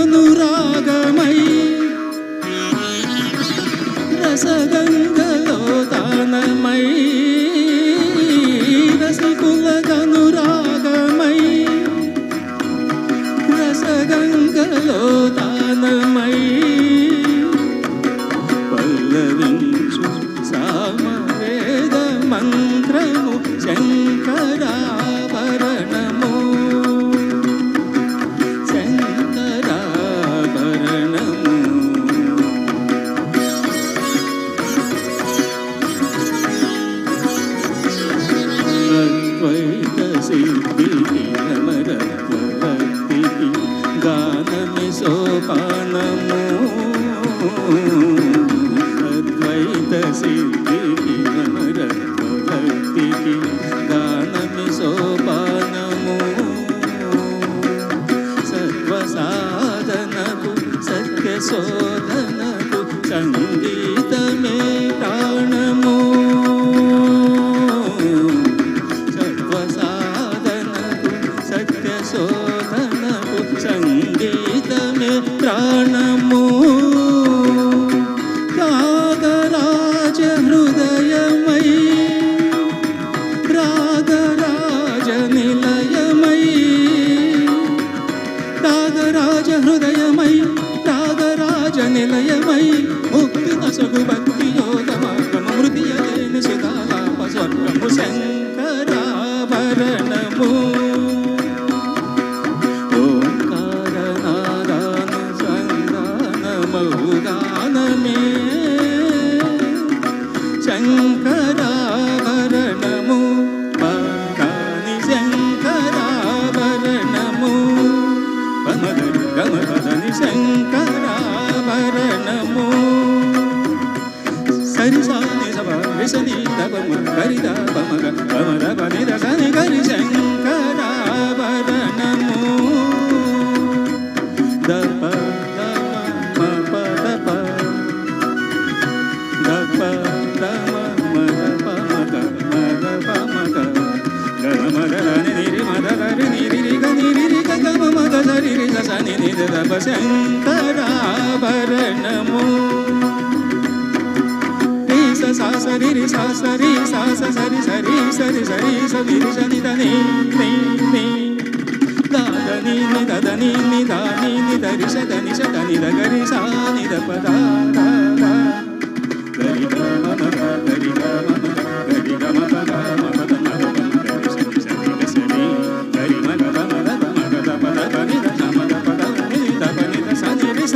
రసకులకనురాగమై రసగంగలో దానమై రసకులకనురాగమై రసగంగలో దానమై పల్లవించు సామవేద మంత్రము శంకరాభరణము శంకరాభరణము అద్వైత సిద్ధికి అమరత్వభక్తికి గానమి సోపానము అద్వైత సిద్ధికి అమరత్వభక్తికి గానమి సోపానము సర్వసాధనకు సత్య శోధనకు సంగీతమే ప్రాణము సర్వసాధనకు సత్య శోధనకు సంగీతమే ప్రాణము రాగరాజ హృదయమై రాగరాజ నిలయమై రాగరాజ హృదయమై రాగరాజ నిలయమై ముక్తి నసగు భక్తి యోగ మార్గము మృతియలేని సుధాలాప స్వర్గము శంకరాభరణము ఓంకారనాదానుసంధానమౌగానమే శంకరాభరణము పదాని శంకరాభరణము పమగరి గమపదని శంకరాభరణము సరి సాని సభ విసని దపమ గరి దపమగ పమద పని దసని గరి శంకరాభరణము దప దమ మప దప దప దమ మద పమగ మద పమగ గమ మద ని రి మద గరి ని రి గ ని రి గ గమ మద సరి రి సని ని దప శంకరాభరణము సా సరి రి సా సరి సా సరి సరి సరి సరి సరి సని దని ని ని దాదని ని దదని ని దాని ని దరి సదని సదని దగరి సా ని ద పద ద ద గరి గ మ గరి గ మ గరి గ మ పద మ పద మ గరి సని సని గ సని గరి మ గ మ ద మ గ ద పద ని ద మ ద పద ని ద ప ని ద సని రి స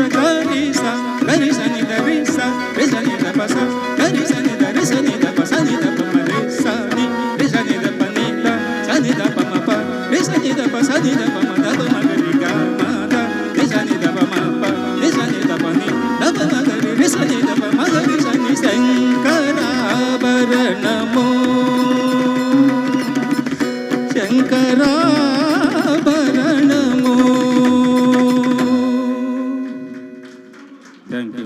గరి సని ద రి స రి సని ద ప స గరి సని ద రి సని ద ప సని ద ప మ రి సని రి సని ద ప ని ద సని ద ప మ ప రి సని ద ప సని ద ప మ ద మ గరి గ మ ద రి సని ద ప మ ప రి సని ద ప ని ద ప మ గరి రి సని ద ప మ గరి సని శంకరాభరణము శంకరాభరణము. Thank you.